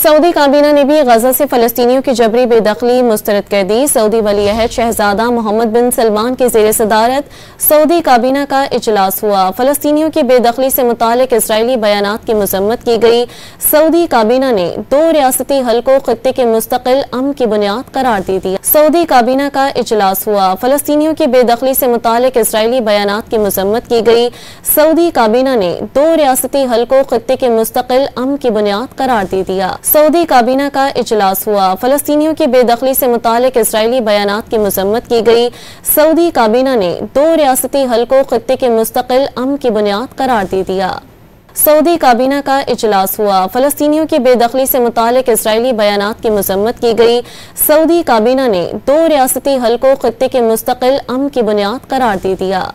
Saudi काबीना ने भी गजा से फलस्तीनियों की जबरी बेदखली मुस्तरद कर दी। सऊदी वली अहद शहजादा मोहम्मद बिन सलमान के ज़ेर सदारत सऊदी काबीना का इजलास हुआ। फलस्तीनियों की बेदखली से मुतालिक इसराइली बयानात की मजम्मत की गई। सऊदी काबीना ने 2 रियासती हल को खित्ते के मुस्तकिल अमन की बुनियाद करार दे दी। सऊदी काबीना का इजलास हुआ। फलस्तीनियों की बेदखली से मुतालिक इसराइली बयानात की मजम्मत की गई। सऊदी काबीना ने 2 रियासती हल को खित्ते के मुस्तकिल अमन की बुनियाद करार दे दिया। सऊदी काबीना का इजलास हुआ। फलस्तीनियों की बेदखली से मुतालिक इसराइली बयानात की मजम्मत की गई। सऊदी काबीना ने 2 रियासती हल को खित्ते के मुस्तकिल अमन की बुनियाद करार दे दिया। सऊदी काबीना का इजलास हुआ। फलस्तीनियों की बेदखली से मुतालिक इसराइली बयानात की मजम्मत की गई। सऊदी काबीना ने 2 रियासती हल को खित्ते के मुस्तकिल अमन की बुनियाद करार दे दिया।